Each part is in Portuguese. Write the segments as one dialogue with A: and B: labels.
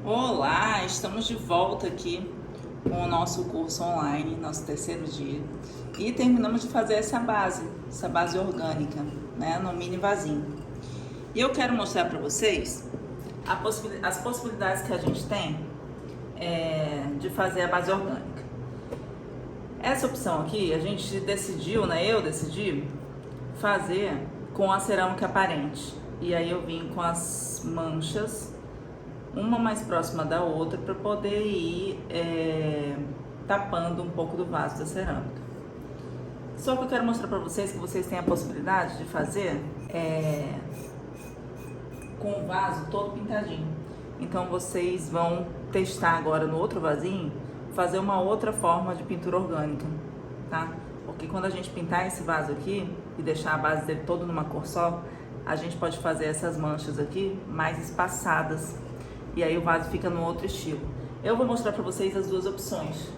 A: Olá, estamos de volta aqui com o nosso curso online, nosso terceiro dia. E terminamos de fazer essa base orgânica, né, no mini vasinho. E eu quero mostrar para vocês as possibilidades que a gente tem de fazer a base orgânica. Essa opção aqui, a gente decidiu, né, eu decidi fazer com a cerâmica aparente. E aí eu vim com as manchas uma mais próxima da outra para poder ir tapando um pouco do vaso da cerâmica. Só que eu quero mostrar para vocês que vocês têm a possibilidade de fazer com o vaso todo pintadinho. Então vocês vão testar agora no outro vasinho fazer uma outra forma de pintura orgânica, tá? Porque quando a gente pintar esse vaso aqui e deixar a base dele todo numa cor só, a gente pode fazer essas manchas aqui mais espaçadas. E aí o vaso fica no outro estilo. Eu vou mostrar para vocês as duas opções.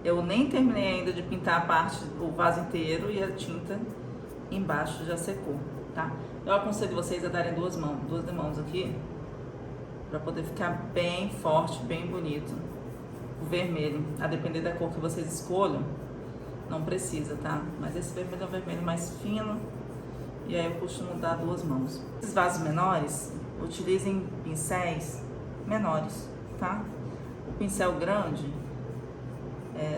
A: Eu nem terminei ainda de pintar a parte, o vaso inteiro, e a tinta embaixo já secou, tá? Eu aconselho vocês a darem duas mãos aqui, para poder ficar bem forte, bem bonito. O vermelho, a depender da cor que vocês escolham, não precisa, tá? Mas esse vermelho é um vermelho mais fino, e aí eu costumo dar duas mãos. Esses vasos menores, utilizem pincéis menores, tá? O pincel grande,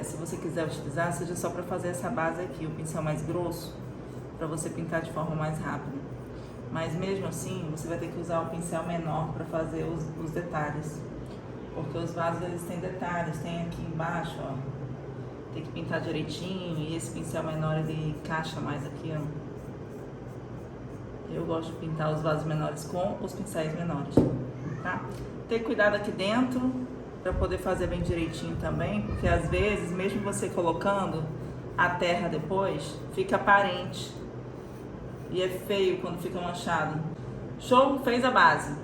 A: se você quiser utilizar, seja só para fazer essa base aqui. O pincel mais grosso, para você pintar de forma mais rápida. Mas mesmo assim, você vai ter que usar o pincel menor para fazer os detalhes. Porque os vasos, eles têm detalhes, tem aqui embaixo, ó. Tem que pintar direitinho, e esse pincel menor, ele encaixa mais aqui, ó. Eu gosto de pintar os vasos menores com os pincéis menores, tá? Ter cuidado aqui dentro para poder fazer bem direitinho também, porque às vezes, mesmo você colocando a terra depois, fica aparente e é feio quando fica manchado. Show? Fez a base,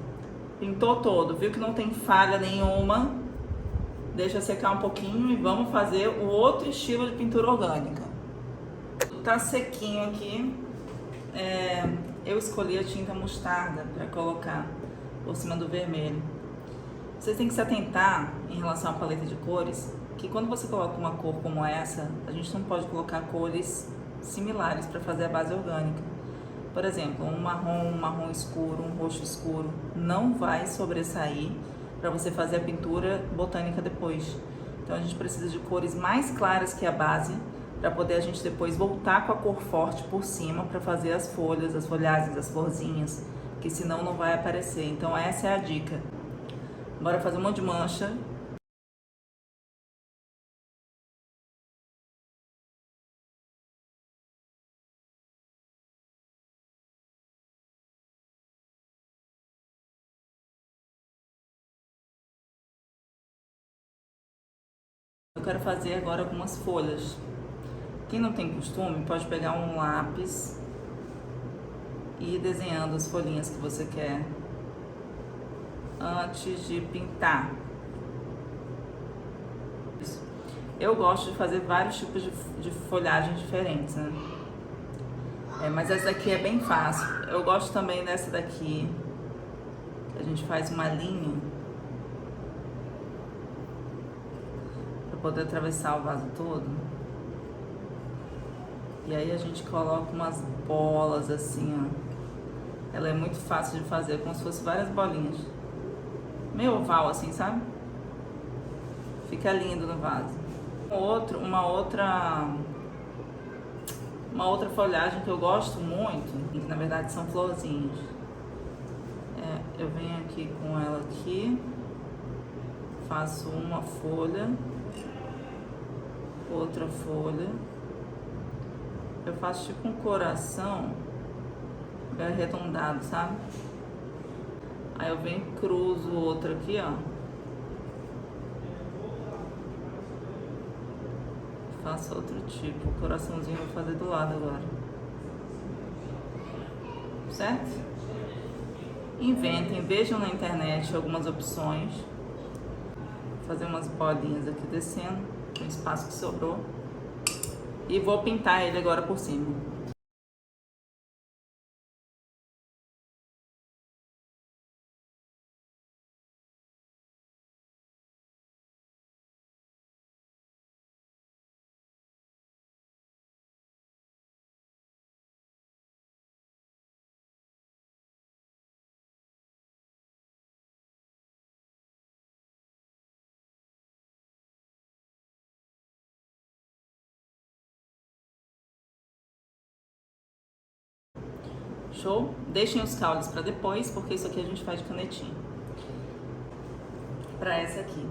A: pintou todo, viu que não tem falha nenhuma, deixa secar um pouquinho e vamos fazer o outro estilo de pintura orgânica. Tá sequinho aqui. Eu escolhi a tinta mostarda para colocar por cima do vermelho. Vocês têm que se atentar em relação à paleta de cores, que quando você coloca uma cor como essa, a gente não pode colocar cores similares para fazer a base orgânica. Por exemplo, um marrom escuro, um roxo escuro, não vai sobressair para você fazer a pintura botânica depois. Então a gente precisa de cores mais claras que a base, para poder a gente depois voltar com a cor forte por cima para fazer as folhas, as folhagens, as florzinhas, que senão não vai aparecer. Então essa é a dica. Bora fazer um monte de mancha. Eu quero fazer agora algumas folhas. Quem não tem costume pode pegar um lápis e ir desenhando as folhinhas que você quer antes de pintar. Eu gosto de fazer vários tipos de folhagem diferentes, né? Mas essa daqui é bem fácil. Eu gosto também dessa daqui. A gente faz uma linha para poder atravessar o vaso todo. E aí a gente coloca umas bolas assim, ó. Ela é muito fácil de fazer, como se fosse várias bolinhas. Meio oval assim, sabe? Fica lindo no vaso. Uma outra folhagem que eu gosto muito, que na verdade são florzinhas. Eu venho aqui com ela aqui, faço uma folha, outra folha. Eu faço tipo um coração arredondado, sabe? Aí eu venho e cruzo outra aqui, ó. Faço outro tipo. O coraçãozinho eu vou fazer do lado agora. Certo? Inventem, vejam na internet algumas opções. Vou fazer umas bolinhas aqui descendo, no espaço que sobrou. E vou pintar ele agora por cima. Show? Deixem os caules para depois, porque isso aqui a gente faz de canetinha. Para essa aqui.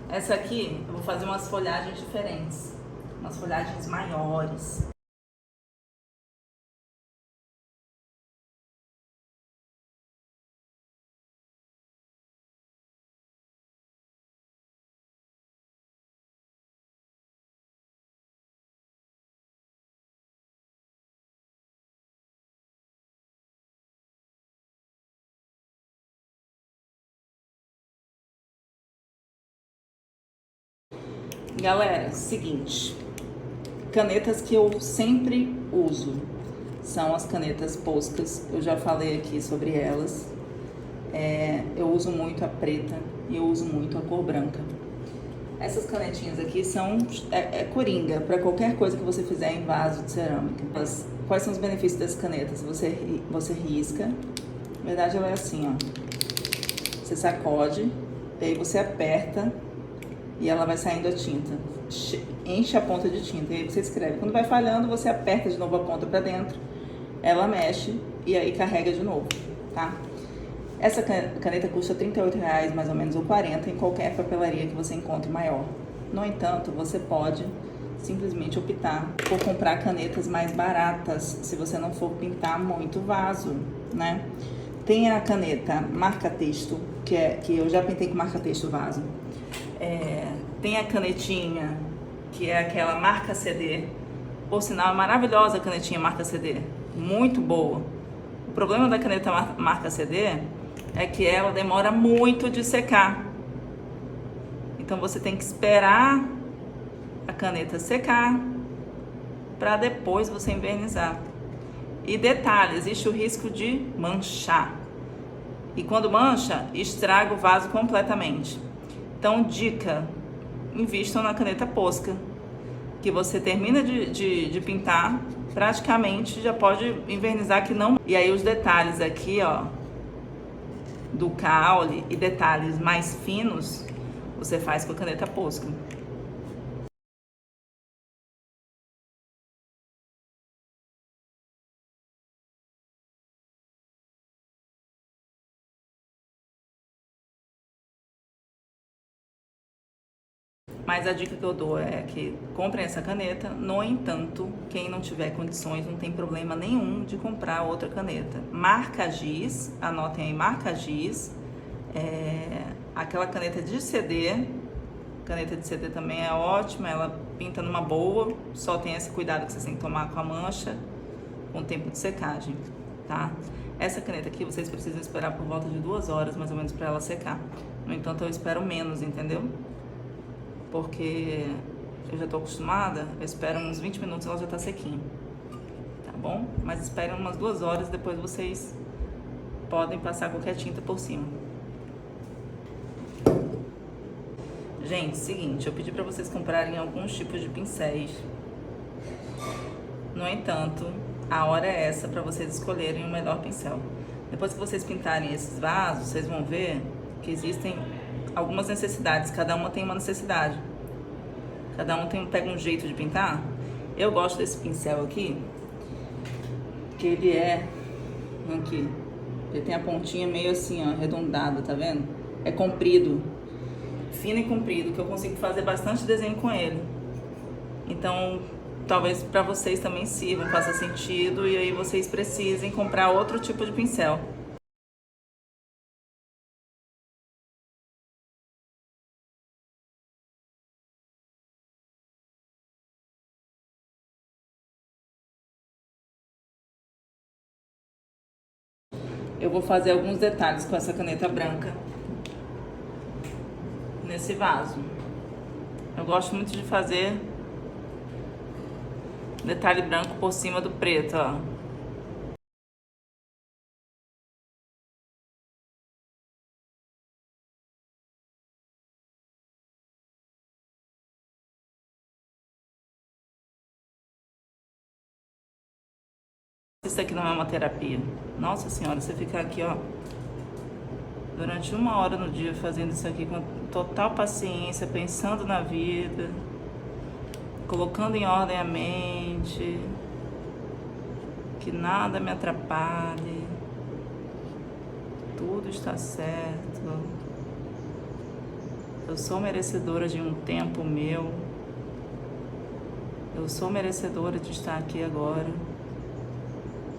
A: Essa aqui eu vou fazer umas folhagens diferentes, umas folhagens maiores. Galera, seguinte, canetas que eu sempre uso são as canetas Poscas. Eu já falei aqui sobre elas. Eu uso muito a preta e eu uso muito a cor branca. Essas canetinhas aqui são coringa para qualquer coisa que você fizer em vaso de cerâmica. Quais são os benefícios dessas canetas? Você risca, na verdade ela é assim, ó. Você sacode, e aí você aperta e ela vai saindo a tinta. Enche a ponta de tinta e aí você escreve. Quando vai falhando, você aperta de novo a ponta para dentro, ela mexe e aí carrega de novo, tá? Essa caneta custa R$38 mais ou menos, ou 40 em qualquer papelaria que você encontre maior. No entanto, você pode simplesmente optar por comprar canetas mais baratas, se você não for pintar muito vaso, né? Tem a caneta marca-texto, que eu já pintei com marca-texto vaso. Tem a canetinha, que é aquela marca CD. Por sinal, é maravilhosa a canetinha marca CD, muito boa. O problema da caneta marca CD é que ela demora muito de secar. Então você tem que esperar a caneta secar para depois você invernizar. E detalhe, existe o risco de manchar. E quando mancha, estraga o vaso completamente. Então, dica, invistam na caneta Posca, que você termina de pintar, praticamente já pode invernizar que não. E aí os detalhes aqui, ó, do caule e detalhes mais finos, você faz com a caneta Posca. Mas a dica que eu dou é que comprem essa caneta. No entanto, quem não tiver condições, não tem problema nenhum de comprar outra caneta. Marca Giz, anotem aí, marca Giz. Aquela caneta de CD. Caneta de CD também é ótima, ela pinta numa boa. Só tem esse cuidado que vocês têm que tomar com a mancha, com o tempo de secagem, tá? Essa caneta aqui, vocês precisam esperar por volta de 2 horas, mais ou menos, para ela secar. No entanto, eu espero menos, entendeu? Porque eu já tô acostumada, eu espero uns 20 minutos e ela já tá sequinha, tá bom? Mas esperem umas 2 horas, depois vocês podem passar qualquer tinta por cima. Gente, seguinte, eu pedi pra vocês comprarem alguns tipos de pincéis. No entanto, a hora é essa pra vocês escolherem o melhor pincel. Depois que vocês pintarem esses vasos, vocês vão ver que existem algumas necessidades, cada uma tem uma necessidade. Cada um pega um jeito de pintar. Eu gosto desse pincel aqui, que ele aqui, ele tem a pontinha meio assim, ó, arredondada, tá vendo? É comprido, fino e comprido, que eu consigo fazer bastante desenho com ele. Então, talvez pra vocês também sirva, faça sentido, e aí vocês precisem comprar outro tipo de pincel. Eu vou fazer alguns detalhes com essa caneta branca nesse vaso. Eu gosto muito de fazer detalhe branco por cima do preto, ó. Isso aqui não é uma terapia. Nossa senhora, você ficar aqui, ó, durante 1 hora no dia fazendo isso aqui com total paciência, pensando na vida, colocando em ordem a mente, que nada me atrapalhe. tudo está certo. Eu sou merecedora de um tempo meu. Eu sou merecedora de estar aqui agora,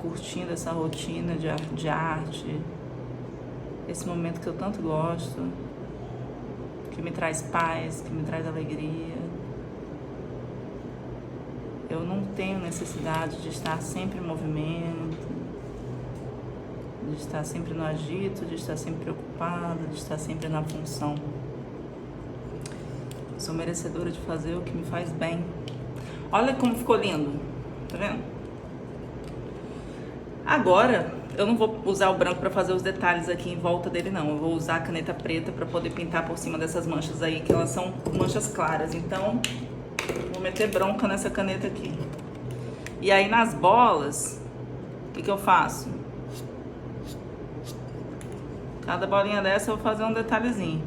A: curtindo essa rotina de arte, esse momento que eu tanto gosto, que me traz paz, que me traz alegria. Eu não tenho necessidade de estar sempre em movimento, de estar sempre no agito, de estar sempre preocupada, de estar sempre na função. Eu sou merecedora de fazer o que me faz bem. Olha como ficou lindo, tá vendo? Agora, eu não vou usar o branco para fazer os detalhes aqui em volta dele, não. Eu vou usar a caneta preta para poder pintar por cima dessas manchas aí, que elas são manchas claras. Então, vou meter bronca nessa caneta aqui. E aí, nas bolas, o que eu faço? Cada bolinha dessa eu vou fazer um detalhezinho.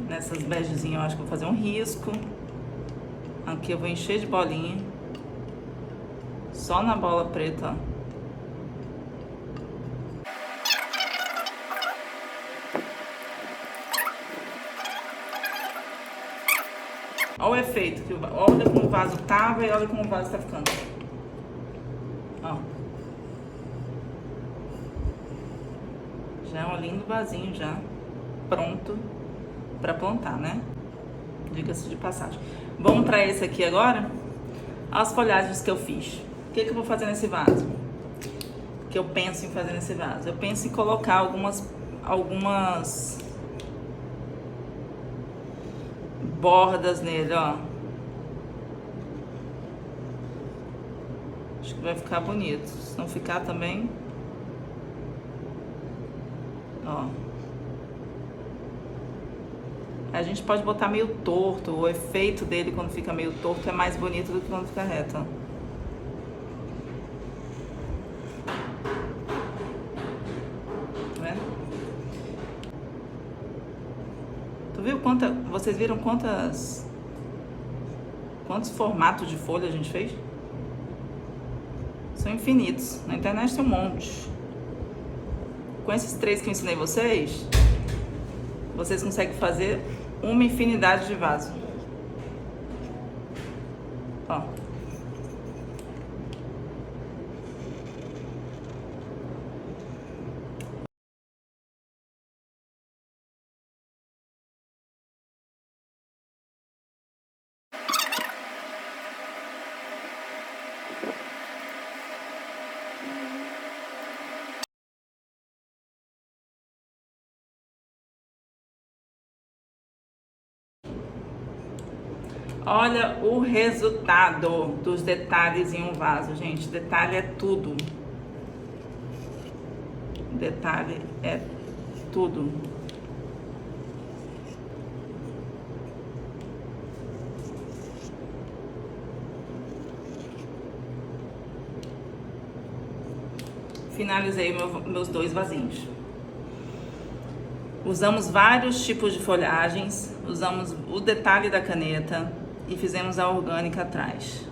A: Nessas begezinhas eu acho que eu vou fazer um risco. Aqui eu vou encher de bolinha. Só na bola preta, ó. Olha o efeito, olha como o vaso tava e olha como o vaso tá ficando. Ó. Já é um lindo vasinho já, pronto pra plantar, né? Diga-se de passagem. Vamos pra esse aqui agora? As folhagens que eu fiz. O que eu vou fazer nesse vaso? O que eu penso em fazer nesse vaso? Eu penso em colocar algumas bordas nele, ó. Acho que vai ficar bonito. Se não ficar também, ó. A gente pode botar meio torto. O efeito dele quando fica meio torto é mais bonito do que quando fica reto, ó. Vocês viram quantos formatos de folha a gente fez? São infinitos. Na internet tem um monte. Com esses 3 que eu ensinei vocês conseguem fazer uma infinidade de vaso. Ó. Olha o resultado dos detalhes em um vaso, gente. Detalhe é tudo. Detalhe é tudo. Finalizei meus 2 vasinhos. Usamos vários tipos de folhagens, usamos o detalhe da caneta e fizemos a orgânica atrás.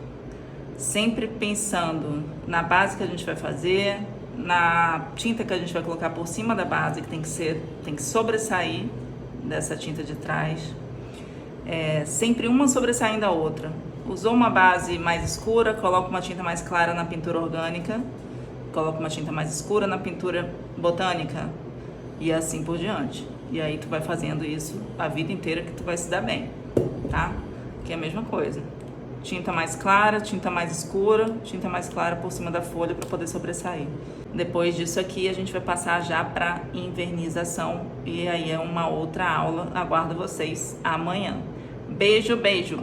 A: Sempre pensando na base que a gente vai fazer, na tinta que a gente vai colocar por cima da base, que tem que sobressair dessa tinta de trás. Sempre uma sobressaindo da outra. Usou uma base mais escura, coloca uma tinta mais clara na pintura orgânica, coloca uma tinta mais escura na pintura botânica. E assim por diante. E aí tu vai fazendo isso a vida inteira que tu vai se dar bem, tá? Que é a mesma coisa. Tinta mais clara, tinta mais escura, tinta mais clara por cima da folha para poder sobressair. Depois disso aqui a gente vai passar já para invernização e aí é uma outra aula. Aguardo vocês amanhã. Beijo, beijo!